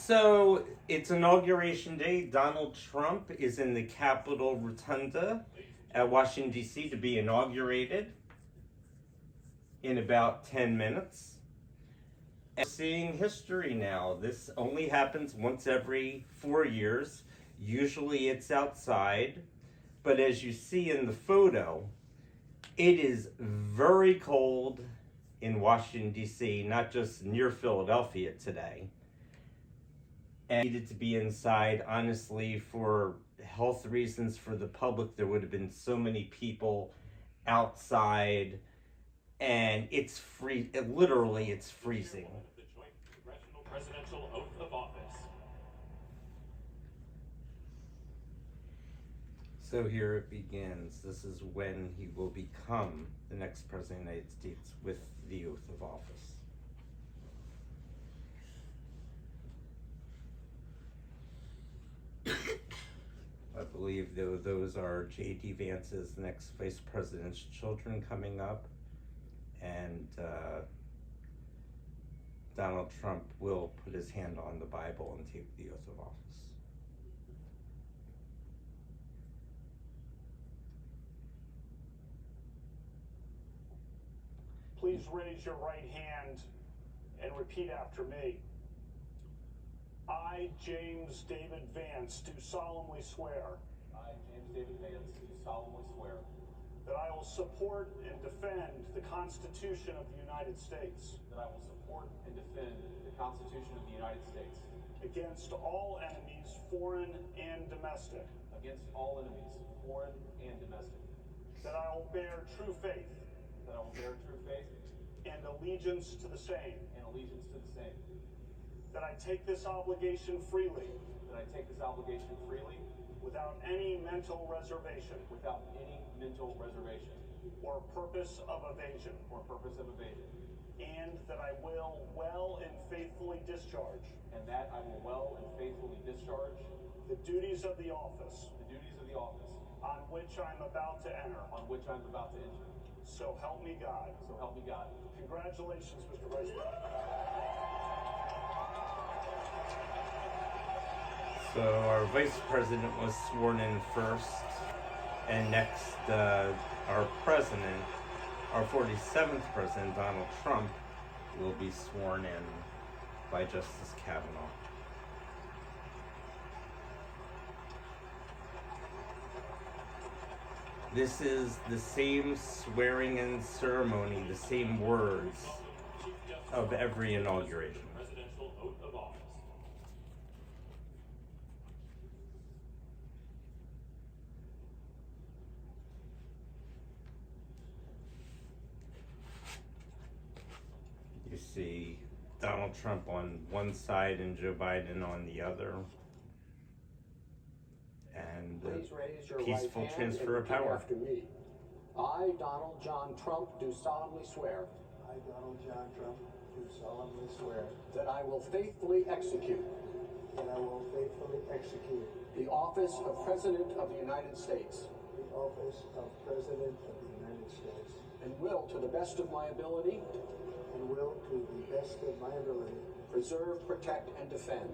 So it's Inauguration Day. Donald Trump is in the Capitol Rotunda at Washington, D.C. to be inaugurated in about 10 minutes. And seeing history now. This only happens once every 4 years. Usually it's outside. But as you see in the photo, it is very cold in Washington, D.C., not just near Philadelphia today. And needed to be inside. Honestly, for health reasons for the public, there would have been so many people outside, and it's free. Literally, it's freezing. The joint congressional presidential oath of office. So here it begins. This is when he will become the next president of the United States with the oath of office. I believe those are J.D. Vance's next vice president's children coming up, and Donald Trump will put his hand on the Bible and take the oath of office. Please raise your right hand and repeat after me. I, James David Vance, do solemnly swear. I, James David Vance, do solemnly swear that I will support and defend the Constitution of the United States that I will support and defend the Constitution of the United States against all enemies, foreign and domestic. against all enemies, foreign and domestic. That I will bear true faith That I will bear true faith and allegiance to the same. and allegiance to the same. That I take this obligation freely That I take this obligation freely without any mental reservation without any mental reservation or purpose of evasion. or purpose of evasion. And that I will well and faithfully discharge And that I will well and faithfully discharge the duties of the office the duties of the office on which I am about to enter. on which I am about to enter. So help me God. So help me God. Congratulations, Mr. Vice President. So our vice president was sworn in first, and next our president, our 47th president, Donald Trump, will be sworn in by Justice Kavanaugh. This is the same swearing-in ceremony, the same words of every inauguration. Presidential oath of office. You see Donald Trump on one side and Joe Biden on the other. And Please raise your peaceful right hand transfer and of repeat power. after me. I, Donald John Trump, do solemnly swear I, Donald John Trump, do solemnly swear that I will faithfully execute that I will faithfully execute the office of President of the United States the office of President of the United States and will, to the best of my ability, and will, to the best of my ability, preserve, protect, and defend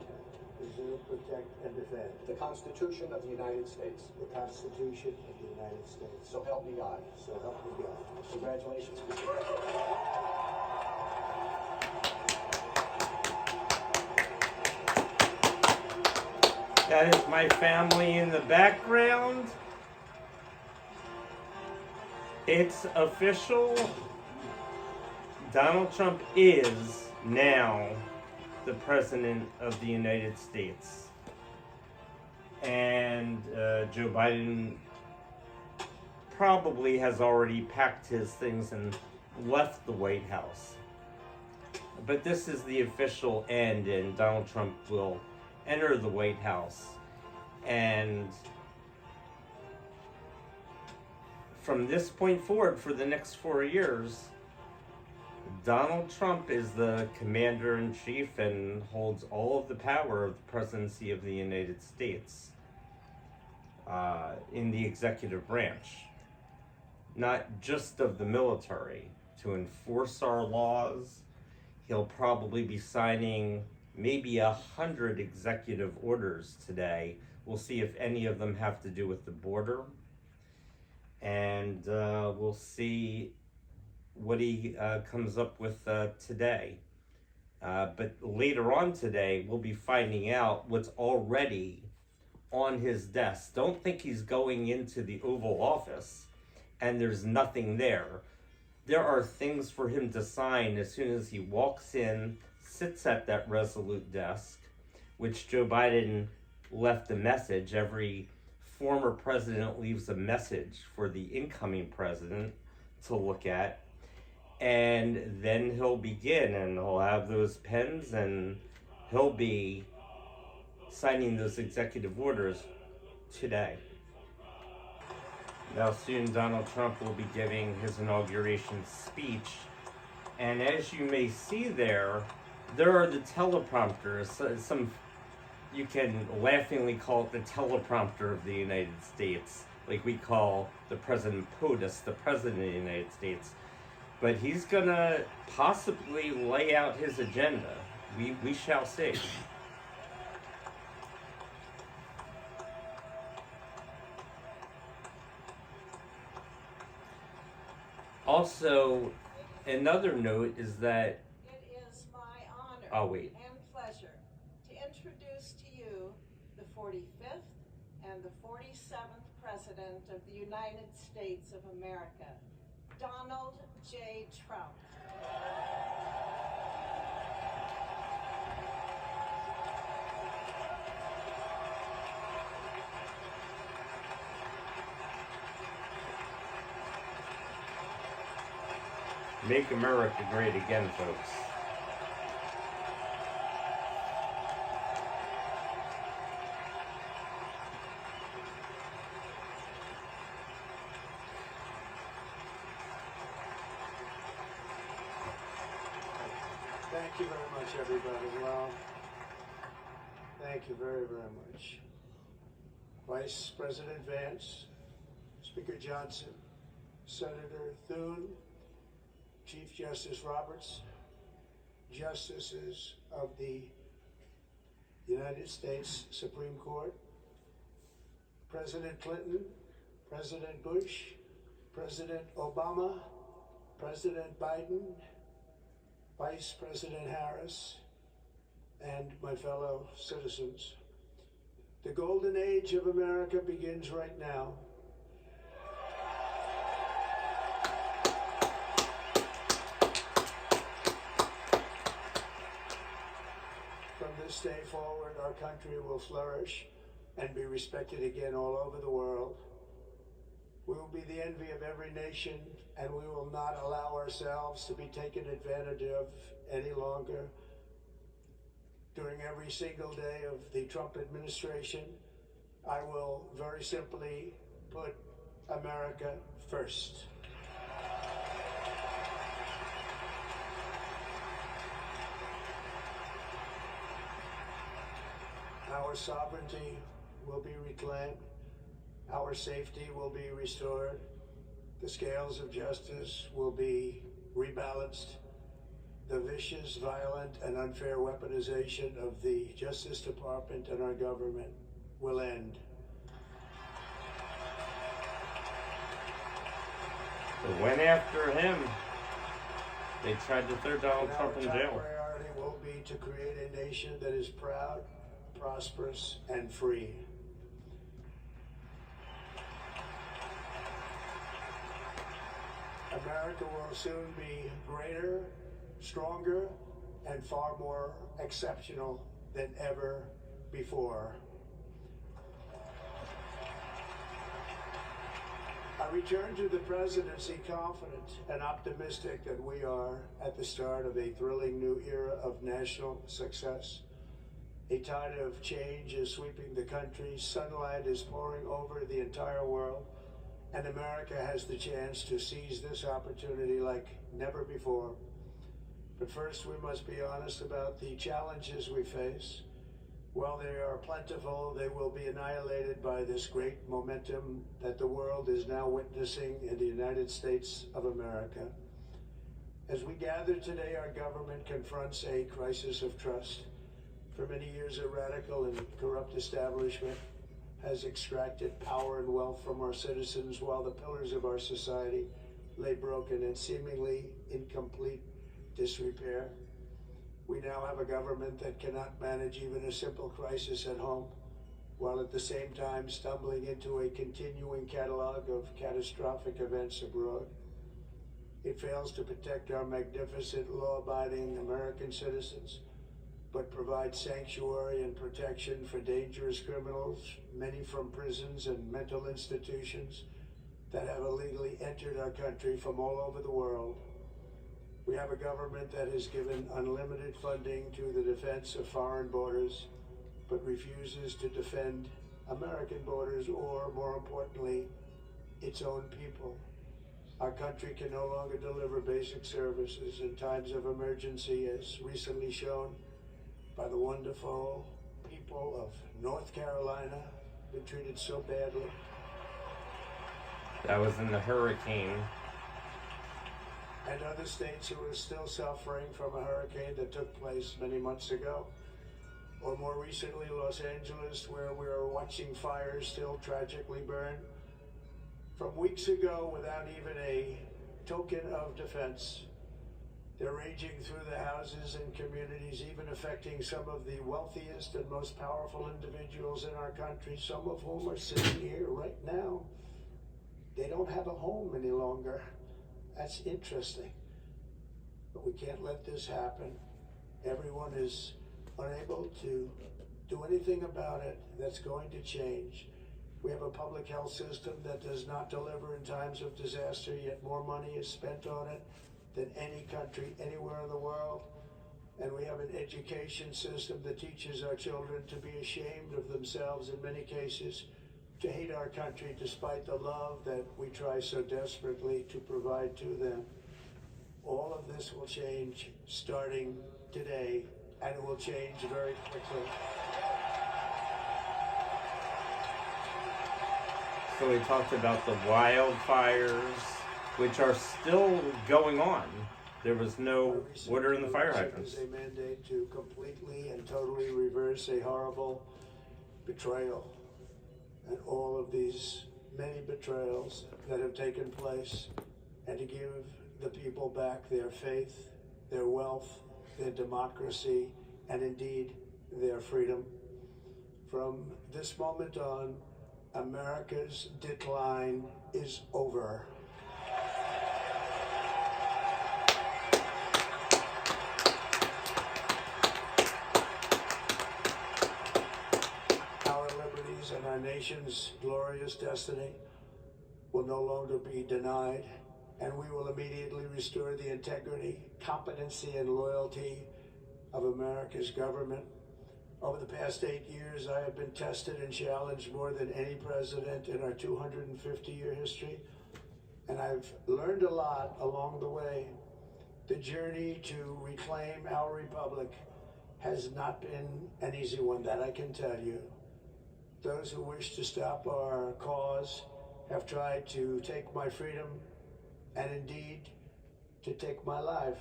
preserve, protect, and defend the Constitution of the United States. the Constitution of the United States. So help me God. So help me God. Congratulations, Mr. President. That is my family in the background. It's official. Donald Trump is now the President of the United States. And Joe Biden probably has already packed his things and left the White House. But this is the official end, and Donald Trump will enter the White House. And from this point forward, for the next 4 years, Donald Trump is the commander-in-chief and holds all of the power of the presidency of the United States in the executive branch, not just of the military, to enforce our laws. He'll probably be signing maybe 100 executive orders today. We'll see if any of them have to do with the border. And we'll see what he comes up with today. But later on today, we'll be finding out what's already on his desk. Don't think he's going into the Oval Office and there's nothing there. There are things for him to sign as soon as he walks in, sits at that resolute desk, which Joe Biden left a message. Every former president leaves a message for the incoming president to look at. And then he'll begin, and he'll have those pens, and he'll be signing those executive orders today. Now soon Donald Trump will be giving his inauguration speech, and as you may see there are the teleprompters. Some, you can laughingly call it the teleprompter of the United States, like we call the President POTUS, the President of the United States. But he's gonna possibly lay out his agenda. We shall see. Also, another note is that it is my honor and pleasure to introduce to you the 45th and the 47th President of the United States of America, Donald J. Trump. Make America great again, folks. Thank you very much, everybody. Well, thank you very, very much. Vice President Vance, Speaker Johnson, Senator Thune, Chief Justice Roberts, Justices of the United States Supreme Court, President Clinton, President Bush, President Obama, President Biden, Vice President Harris, and my fellow citizens. The golden age of America begins right now. From this day forward, our country will flourish and be respected again all over the world. We will be the envy of every nation, and we will not allow ourselves to be taken advantage of any longer. During every single day of the Trump administration, I will very simply put America first. Our sovereignty will be reclaimed. Our safety will be restored. The scales of justice will be rebalanced. The vicious, violent, and unfair weaponization of the Justice Department and our government will end. They went after him. They tried to throw Donald Trump in Our jail. top priority will be to create a nation that is proud, prosperous, and free. America will soon be greater, stronger, and far more exceptional than ever before. I return to the presidency confident and optimistic that we are at the start of a thrilling new era of national success. A tide of change is sweeping the country, sunlight is pouring over the entire world, and America has the chance to seize this opportunity like never before. But first, we must be honest about the challenges we face. While they are plentiful, they will be annihilated by this great momentum that the world is now witnessing in the United States of America. As we gather today, our government confronts a crisis of trust. For many years, a radical and corrupt establishment has extracted power and wealth from our citizens while the pillars of our society lay broken and seemingly in complete disrepair. We now have a government that cannot manage even a simple crisis at home, while at the same time stumbling into a continuing catalog of catastrophic events abroad. It fails to protect our magnificent, law-abiding American citizens, but provides sanctuary and protection for dangerous criminals, many from prisons and mental institutions that have illegally entered our country from all over the world. We have a government that has given unlimited funding to the defense of foreign borders, but refuses to defend American borders or, more importantly, its own people. Our country can no longer deliver basic services in times of emergency, as recently shown by the wonderful people of North Carolina, been treated so badly. That was in the hurricane. And other states who are still suffering from a hurricane that took place many months ago. Or more recently, Los Angeles, where we are watching fires still tragically burn from weeks ago without even a token of defense. They're raging through the houses and communities, even affecting some of the wealthiest and most powerful individuals in our country, some of whom are sitting here right now. They don't have a home any longer. That's interesting. But we can't let this happen. Everyone is unable to do anything about it. That's going to change. We have a public health system that does not deliver in times of disaster, yet more money is spent on it than any country anywhere in the world. And we have an education system that teaches our children to be ashamed of themselves in many cases, to hate our country despite the love that we try so desperately to provide to them. All of this will change starting today, and it will change very quickly. So we talked about the wildfires, which are still going on. There was no water in the fire hydrants. There's a mandate to completely and totally reverse a horrible betrayal. And all of these many betrayals that have taken place, and to give the people back their faith, their wealth, their democracy, and indeed their freedom. From this moment on, America's decline is over. Our liberties and our nation's glorious destiny will no longer be denied, and we will immediately restore the integrity, competency, and loyalty of America's government. Over the past 8 years, I have been tested and challenged more than any president in our 250-year history, and I've learned a lot along the way. The journey to reclaim our republic has not been an easy one, that I can tell you. Those who wish to stop our cause have tried to take my freedom and indeed to take my life.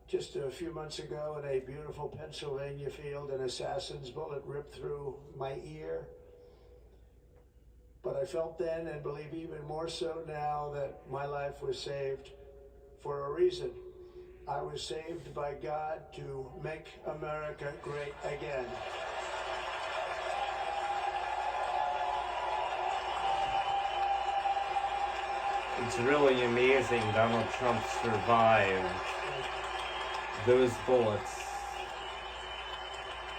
Just a few months ago in a beautiful Pennsylvania field, an assassin's bullet ripped through my ear. But I felt then, and believe even more so now, that my life was saved for a reason. I was saved by God to make America great again. It's really amazing Donald Trump survived those bullets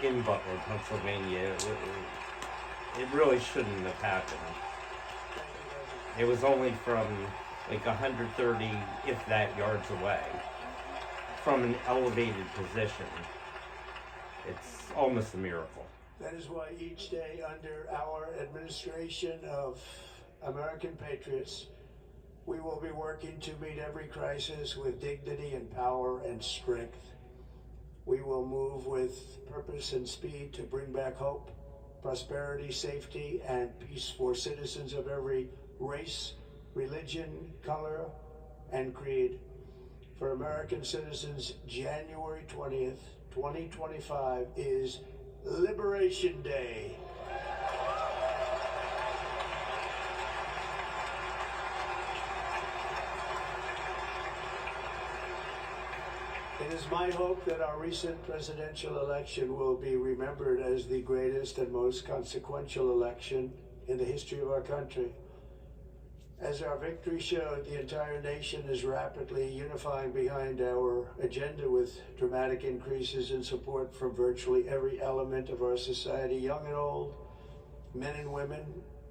in Butler, Pennsylvania. It really shouldn't have happened. It was only from like 130, if that, yards away from an elevated position. It's almost a miracle. That is why each day under our administration of American patriots, we will be working to meet every crisis with dignity and power and strength. We will move with purpose and speed to bring back hope, prosperity, safety, and peace for citizens of every race, religion, color, and creed. For American citizens, January 20th 2025 is Liberation Day. It is my hope that our recent presidential election will be remembered as the greatest and most consequential election in the history of our country. As our victory showed, the entire nation is rapidly unifying behind our agenda with dramatic increases in support from virtually every element of our society, young and old, men and women,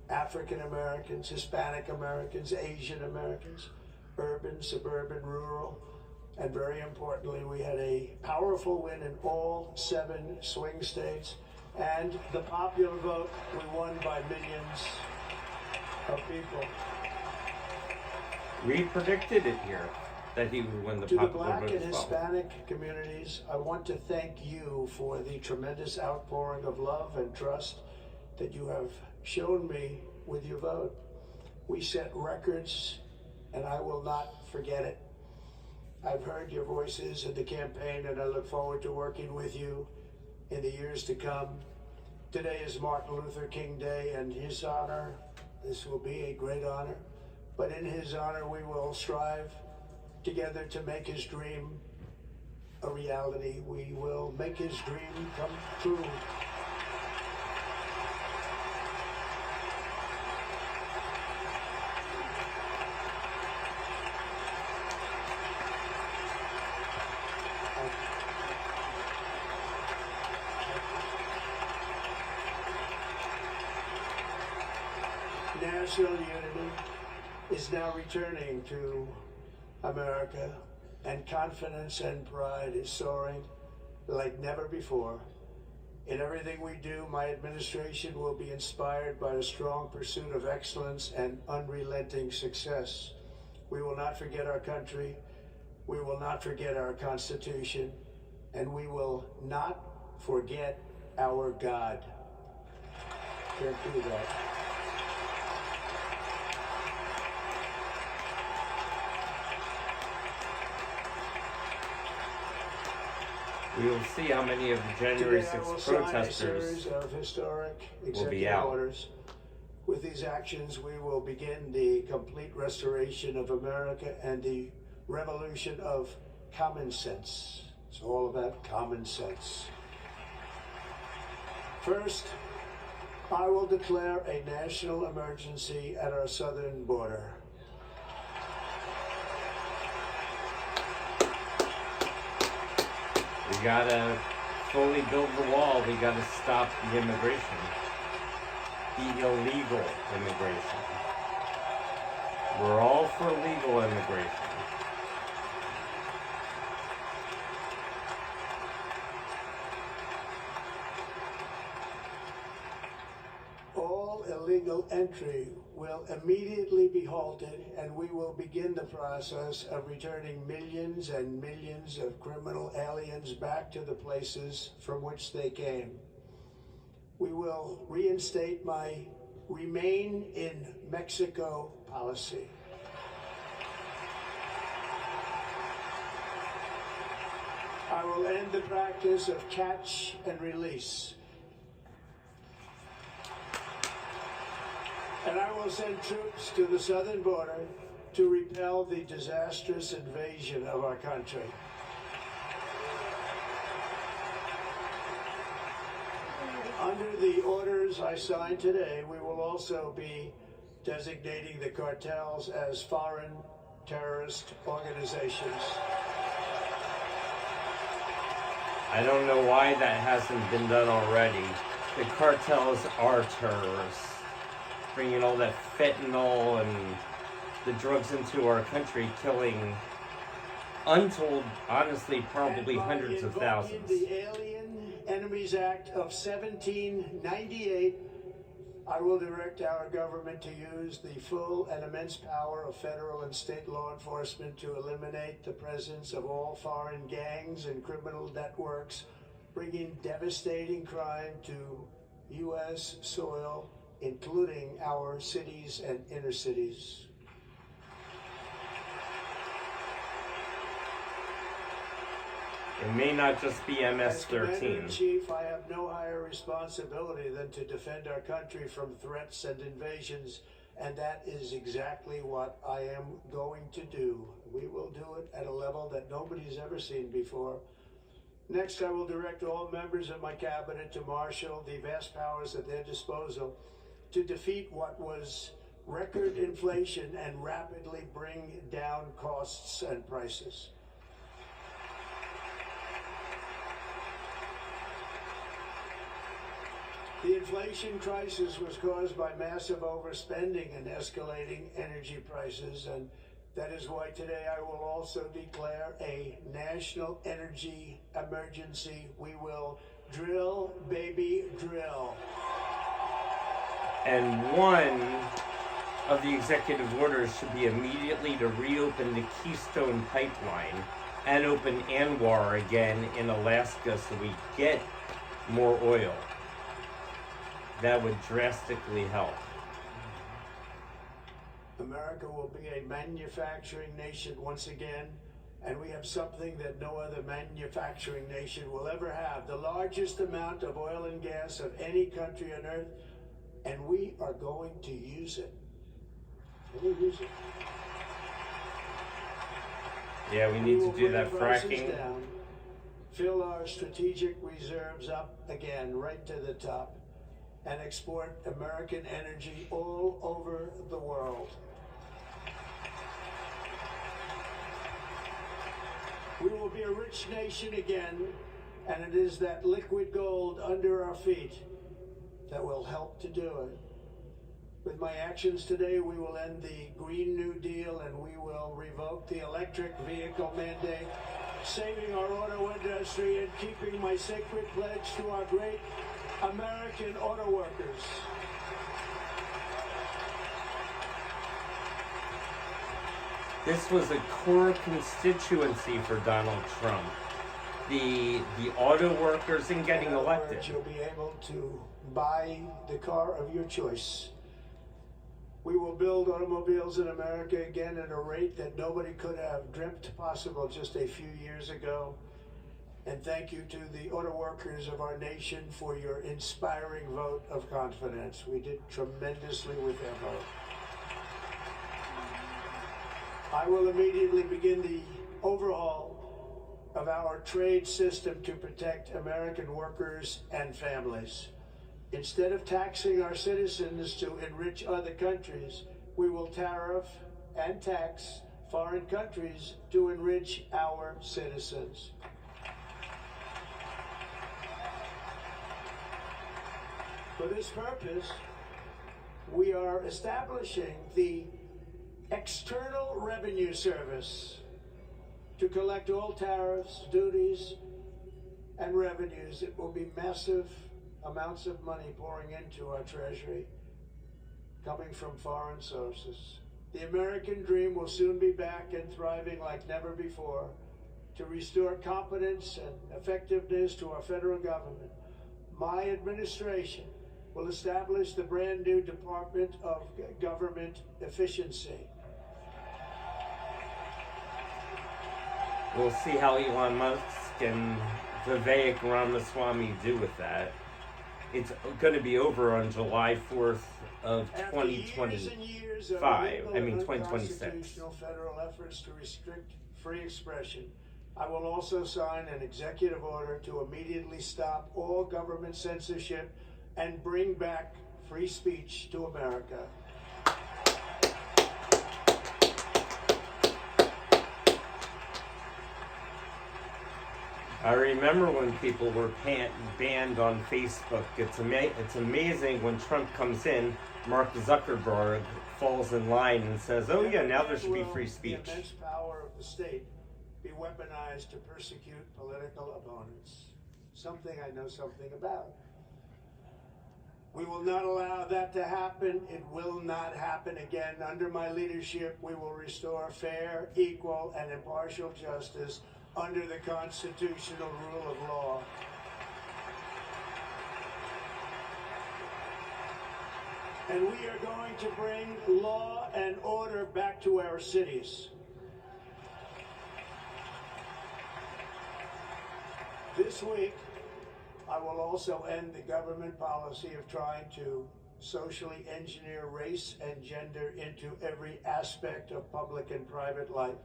African Americans, Hispanic Americans, Asian Americans, urban, suburban, rural. And very importantly, we had a powerful win in all 7 swing states. And the popular vote, we won by millions of people. We predicted it here that he would win the To the popular Black vote and as well. Hispanic communities, I want to thank you for the tremendous outpouring of love and trust that you have shown me with your vote. We set records, and I will not forget it. I've heard your voices in the campaign, and I look forward to working with you in the years to come. Today is Martin Luther King Day, and his honor, this will be a great honor, but in his honor we will strive together to make his dream a reality. We will make his dream come true. National unity is now returning to America, and confidence and pride is soaring like never before. In everything we do, my administration will be inspired by a strong pursuit of excellence and unrelenting success. We will not forget our country, we will not forget our Constitution, and we will not forget our God. Can't do that. We will see how many of the January Today I will 6th sign a protesters series of historic will be executive out. orders. With these actions, we will begin the complete restoration of America and the revolution of common sense. It's all about common sense. First, I will declare a national emergency at our southern border. We gotta fully build the wall. We gotta stop the immigration, the illegal immigration. We're all for legal immigration. All illegal entry will immediately be halted, and we will begin the process of returning millions and millions of criminal aliens back to the places from which they came. We will reinstate my Remain in Mexico policy. I will end the practice of catch and release. And I will send troops to the southern border to repel the disastrous invasion of our country. Under the orders I signed today, we will also be designating the cartels as foreign terrorist organizations. I don't know why that hasn't been done already. The cartels are terrorists, bringing all that fentanyl and the drugs into our country, killing untold, honestly, probably hundreds of thousands. The Alien Enemies Act of 1798, I will direct our government to use the full and immense power of federal and state law enforcement to eliminate the presence of all foreign gangs and criminal networks, bringing devastating crime to U.S. soil, including our cities and inner cities. It may not just be As MS-13. Commander-in-Chief, I have no higher responsibility than to defend our country from threats and invasions, and that is exactly what I am going to do. We will do it at a level that nobody's ever seen before. Next, I will direct all members of my cabinet to marshal the vast powers at their disposal to defeat what was record inflation and rapidly bring down costs and prices. The inflation crisis was caused by massive overspending and escalating energy prices, and that is why today I will also declare a national energy emergency. We will drill, baby, drill. And one of the executive orders should be immediately to reopen the Keystone Pipeline and open Anwar again in Alaska so we get more oil. That would drastically help. America will be a manufacturing nation once again, and we have something that no other manufacturing nation will ever have, the largest amount of oil and gas of any country on earth, and we are going to use it. We'll use it. Yeah, we need to will do bring that prices fracking. down, fill our strategic reserves up again, right to the top, and export American energy all over the world. We will be a rich nation again, and it is that liquid gold under our feet that will help to do it. With my actions today, we will end the Green New Deal and we will revoke the electric vehicle mandate, saving our auto industry and keeping my sacred pledge to our great American auto workers. This was a core constituency for Donald Trump. The auto workers in getting In other elected. words, you'll be able to buy the car of your choice. We will build automobiles in America again at a rate that nobody could have dreamt possible just a few years ago. And thank you to the auto workers of our nation for your inspiring vote of confidence. We did tremendously with that vote. I will immediately begin the overhaul of our trade system to protect American workers and families. Instead of taxing our citizens to enrich other countries, we will tariff and tax foreign countries to enrich our citizens. For this purpose, we are establishing the External Revenue Service to collect all tariffs, duties, and revenues. It will be massive amounts of money pouring into our treasury, coming from foreign sources. The American dream will soon be back and thriving like never before to restore competence and effectiveness to our federal government. My administration will establish the brand new Department of Government Efficiency. We'll see how Elon Musk and Vivek Ramaswamy do with that. It's going to be over on July 4th of After years and years of 2026. unconstitutional federal efforts to restrict free expression, I will also sign an executive order to immediately stop all government censorship and bring back free speech to America. I remember when people were banned on Facebook. It's amazing when Trump comes in, Mark Zuckerberg falls in line and says, oh yeah, now there should be free speech. The immense power of the state be weaponized to persecute political opponents. Something I know something about. We will not allow that to happen. It will not happen again. Under my leadership, we will restore fair, equal, and impartial justice under the constitutional rule of law. And we are going to bring law and order back to our cities. This week, I will also end the government policy of trying to socially engineer race and gender into every aspect of public and private life.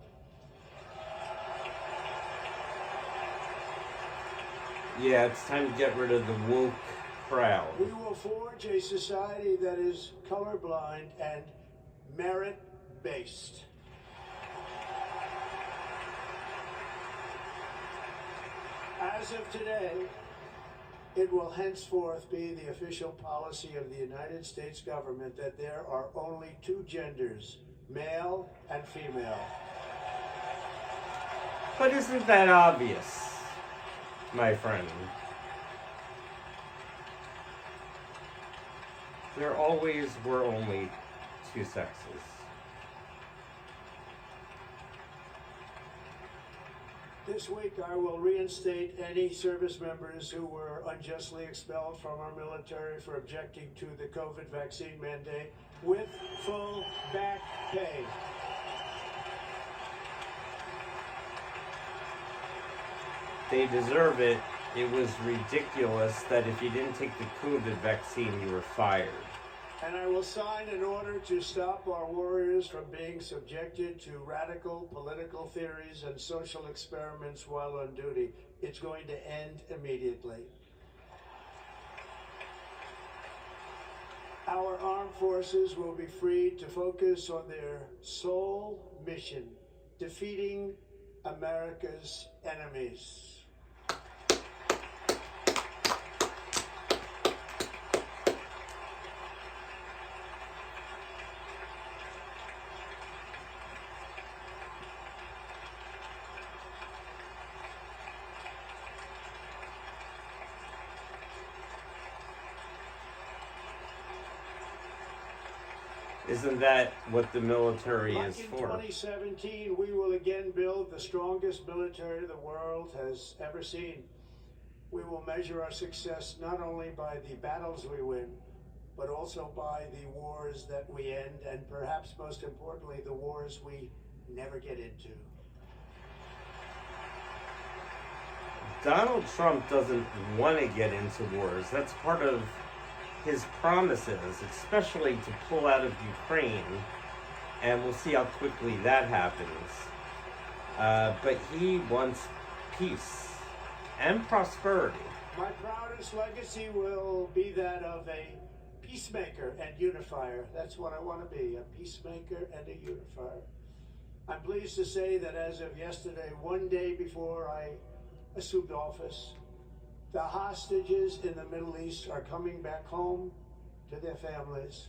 Yeah, it's time to get rid of the woke crowd. We will forge a society that is colorblind and merit-based. As of today, it will henceforth be the official policy of the United States government that there are only two genders, male and female. But isn't that obvious, my friend? There always were only two sexes. This week, I will reinstate any service members who were unjustly expelled from our military for objecting to the COVID vaccine mandate with full back pay. They deserve it. It was ridiculous that if you didn't take the COVID vaccine, you were fired. And I will sign an order to stop our warriors from being subjected to radical political theories and social experiments while on duty. It's going to end immediately. Our armed forces will be freed to focus on their sole mission, defeating America's enemies. Isn't that what the military Like is in for? 2017, we will again build the strongest military the world has ever seen. We will measure our success not only by the battles we win, but also by the wars that we end, and perhaps most importantly, the wars we never get into. Donald Trump doesn't want to get into wars. That's part of his promises, especially to pull out of Ukraine, and we'll see how quickly that happens. But he wants peace and prosperity. My proudest legacy will be that of a peacemaker and unifier. That's what I want to be, a peacemaker and a unifier. I'm pleased to say that as of yesterday, one day before I assumed office, the hostages in the Middle East are coming back home to their families.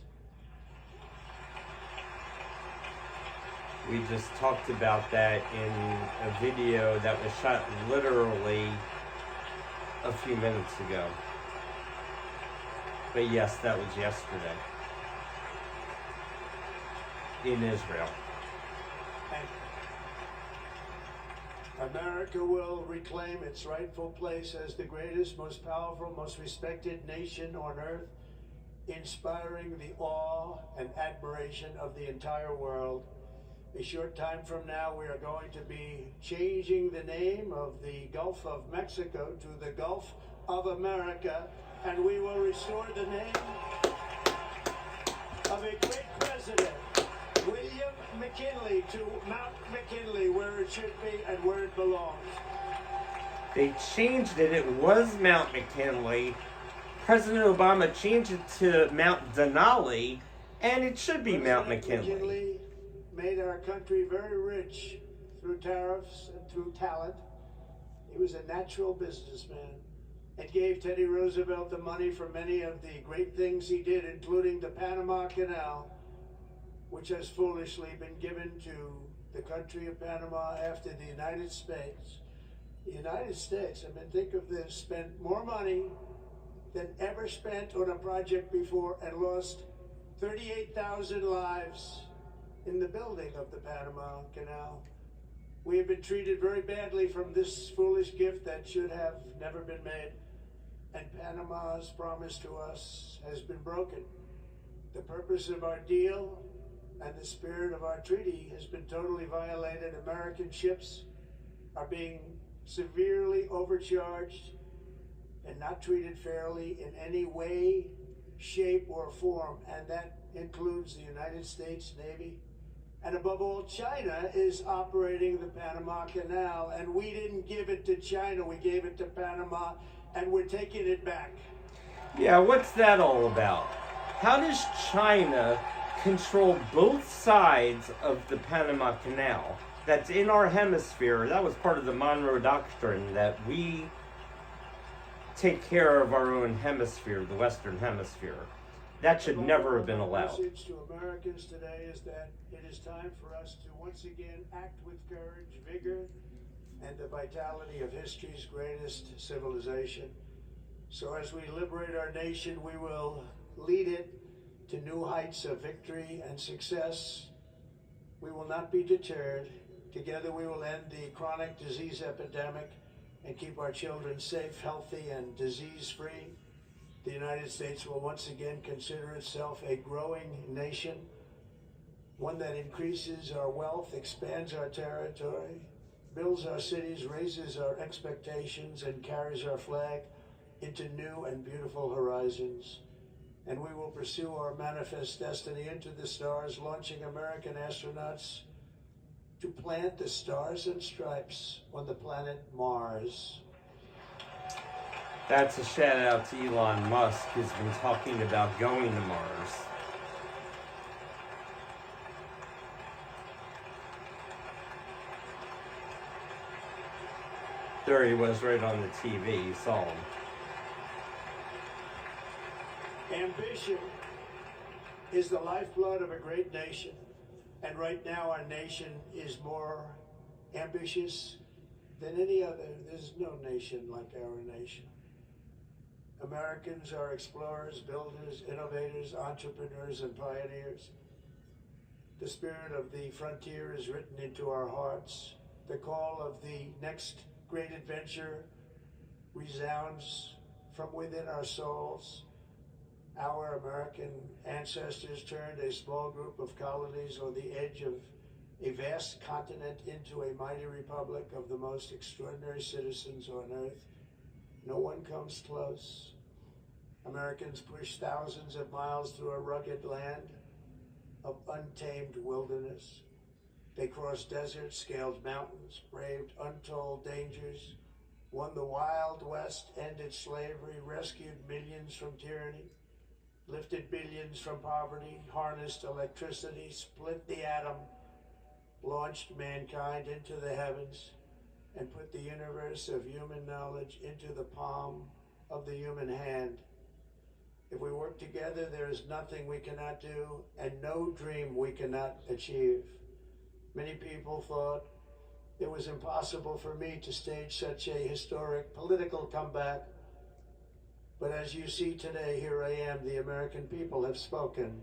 We just talked about that in a video that was shot literally a few minutes ago. But yes, that was yesterday in Israel. America will reclaim its rightful place as the greatest, most powerful, most respected nation on earth, inspiring the awe and admiration of the entire world. A short time from now, we are going to be changing the name of the Gulf of Mexico to the Gulf of America, and we will restore the name of a great president, William McKinley, to Mount McKinley, where it should be and where it belongs. They changed it. It was Mount McKinley. President Obama changed it to Mount Denali, and it should be Mount McKinley. McKinley made our country very rich through tariffs and through talent. He was a natural businessman and gave Teddy Roosevelt the money for many of the great things he did, including the Panama Canal, which has foolishly been given to the country of Panama after the United States. The United States, I mean, think of this, spent more money than ever spent on a project before and lost 38,000 lives in the building of the Panama Canal. We have been treated very badly from this foolish gift that should have never been made, and Panama's promise to us has been broken. The purpose of our deal and the spirit of our treaty has been totally violated. American ships are being severely overcharged and not treated fairly in any way, shape, or form, and that includes the United States Navy. And above all, China is operating the Panama Canal, and we didn't give it to China, we gave it to Panama, and we're taking it back. Yeah, what's that all about? How does China control both sides of the Panama Canal? That's in our hemisphere. That was part of the Monroe Doctrine, that we take care of our own hemisphere, the Western Hemisphere. That should never have been allowed. The message to Americans today is that it is time for us to once again act with courage, vigor, and the vitality of history's greatest civilization. So as we liberate our nation, we will lead it to new heights of victory and success. We will not be deterred. Together we will end the chronic disease epidemic and keep our children safe, healthy, and disease-free. The United States will once again consider itself a growing nation, one that increases our wealth, expands our territory, builds our cities, raises our expectations, and carries our flag into new and beautiful horizons. And we will pursue our manifest destiny into the stars, launching American astronauts to plant the stars and stripes on the planet Mars. That's a shout out to Elon Musk, who's been talking about going to Mars. There he was right on the TV, you saw him. Ambition is the lifeblood of a great nation. And right now our nation is more ambitious than any other. There's no nation like our nation. Americans are explorers, builders, innovators, entrepreneurs, and pioneers. The spirit of the frontier is written into our hearts. The call of the next great adventure resounds from within our souls. Our American ancestors turned a small group of colonies on the edge of a vast continent into a mighty republic of the most extraordinary citizens on earth. No one comes close. Americans pushed thousands of miles through a rugged land of untamed wilderness. They crossed deserts, scaled mountains, braved untold dangers, won the Wild West, ended slavery, rescued millions from tyranny, lifted billions from poverty, harnessed electricity, split the atom, launched mankind into the heavens, and put the universe of human knowledge into the palm of the human hand. If we work together, there is nothing we cannot do and no dream we cannot achieve. Many people thought it was impossible for me to stage such a historic political comeback. But as you see today, here I am. The American people have spoken.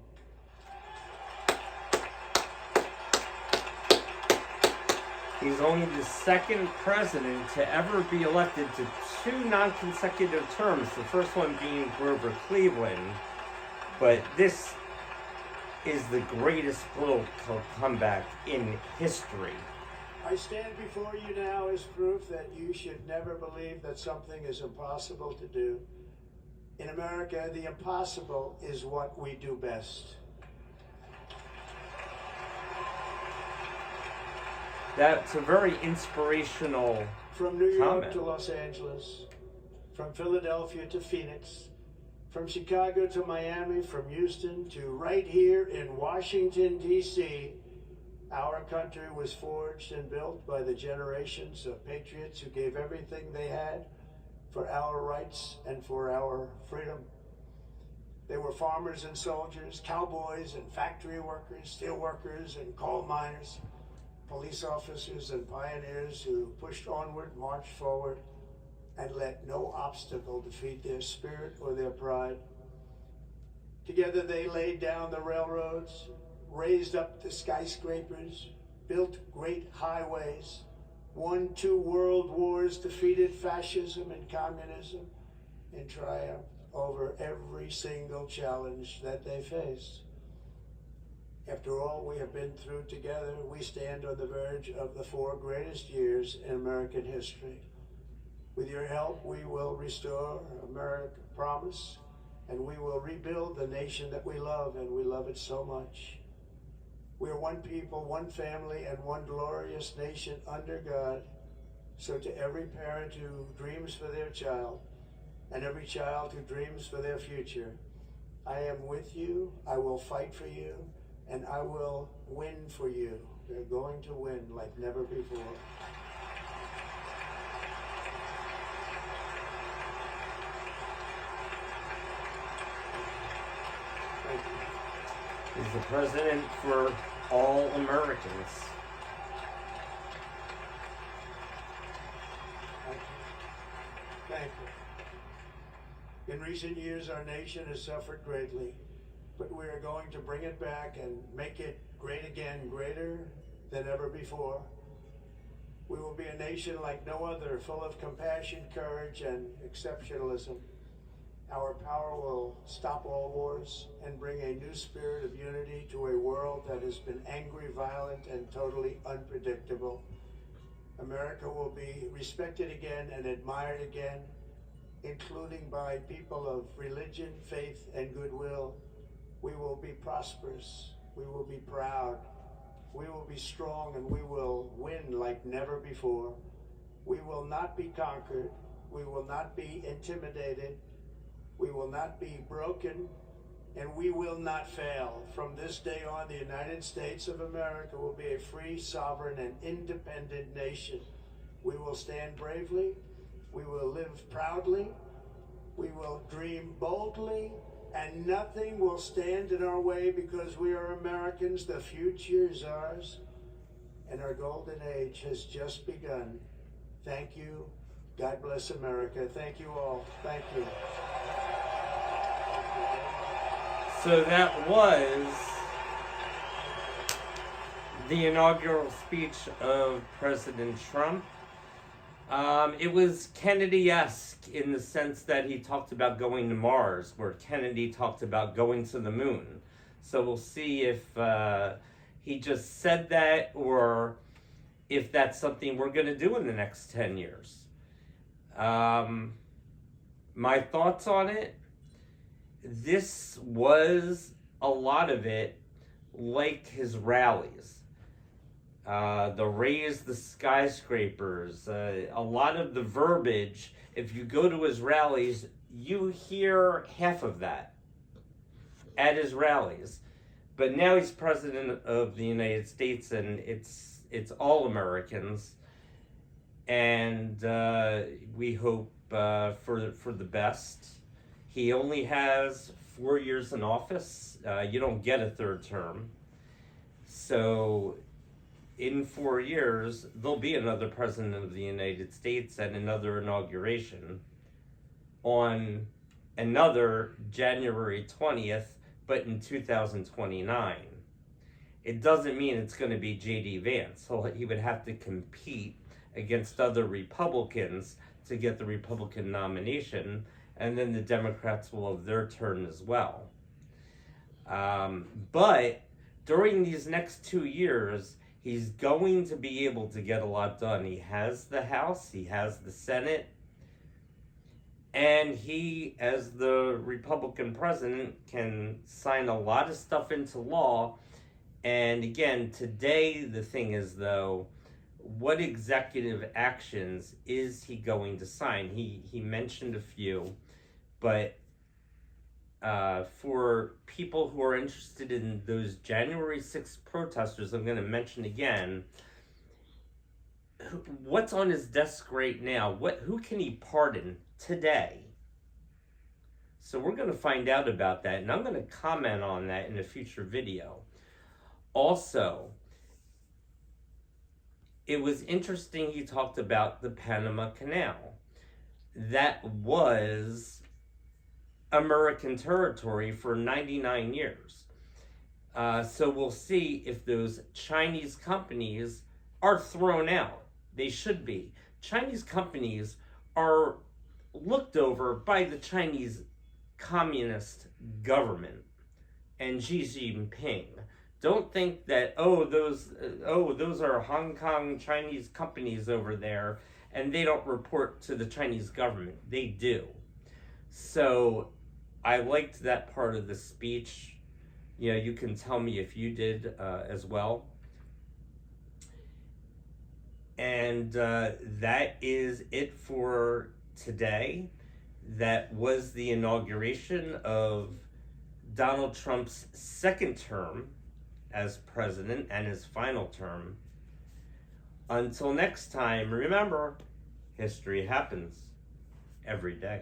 He's only the second president to ever be elected to 2 non-consecutive terms, the first one being Grover Cleveland. But this is the greatest political comeback in history. I stand before you now as proof that you should never believe that something is impossible to do. In America, the impossible is what we do best. That's a very inspirational From New York comment. to Los Angeles, from Philadelphia to Phoenix, from Chicago to Miami, from Houston to right here in Washington, D.C., our country was forged and built by the generations of patriots who gave everything they had for our rights and for our freedom. They were farmers and soldiers, cowboys and factory workers, steel workers and coal miners, police officers and pioneers who pushed onward, marched forward, and let no obstacle defeat their spirit or their pride. Together they laid down the railroads, raised up the skyscrapers, built great highways, won 2 world wars, defeated fascism and communism, and triumphed over every single challenge that they faced. After all we have been through together, we stand on the verge of the 4 greatest years in American history. With your help, we will restore America promise, and we will rebuild the nation that we love, and we love it so much. We are one people, one family, and one glorious nation under God. So to every parent who dreams for their child, and every child who dreams for their future, I am with you, I will fight for you, and I will win for you. They're going to win like never before. Thank you. He's the president for all Americans. Thank you. Thank you. In recent years, our nation has suffered greatly, but we are going to bring it back and make it great again, greater than ever before. We will be a nation like no other, full of compassion, courage, and exceptionalism. Our power will stop all wars and bring a new spirit of unity to a world that has been angry, violent, and totally unpredictable. America will be respected again and admired again, including by people of religion, faith, and goodwill. We will be prosperous. We will be proud. We will be strong, and we will win like never before. We will not be conquered. We will not be intimidated. We will not be broken, and we will not fail. From this day on, the United States of America will be a free, sovereign, and independent nation. We will stand bravely. We will live proudly. We will dream boldly, and nothing will stand in our way because we are Americans. The future is ours, and our golden age has just begun. Thank you. God bless America. Thank you all. Thank you. So that was the inaugural speech of President Trump. It was Kennedy-esque in the sense that he talked about going to Mars, where Kennedy talked about going to the moon. So we'll see if he just said that or if that's something we're going to do in the next 10 years. My thoughts on it, this was a lot of it like his rallies. The raise the skyscrapers, a lot of the verbiage, if you go to his rallies, you hear half of that at his rallies. But now he's president of the United States, and it's all Americans, and we hope for the best. He only has 4 years in office. You don't get a third term. So in 4 years, there'll be another president of the United States and another inauguration on another January 20th, but in 2029. It doesn't mean it's going to be J.D. Vance. So he would have to compete against other Republicans to get the Republican nomination, and then the Democrats will have their turn as well. But during these next 2 years, he's going to be able to get a lot done. He has the House, he has the Senate, and he, as the Republican president, can sign a lot of stuff into law. And again, today the thing is, though, what executive actions is he going to sign? He mentioned a few, but for people who are interested in those January 6th protesters, I'm going to mention again, what's on his desk right now? Who can he pardon today? So we're going to find out about that, and I'm going to comment on that in a future video. Also, it was interesting he talked about the Panama Canal. That was American territory for 99 years. So we'll see if those Chinese companies are thrown out. They should be. Chinese companies are looked over by the Chinese Communist government and Xi Jinping. Don't think that, those are Hong Kong Chinese companies over there, and they don't report to the Chinese government. They do. So I liked that part of the speech. You know, you can tell me if you did as well. And that is it for today. That was the inauguration of Donald Trump's second term as president and his final term. Until next time, remember, history happens every day.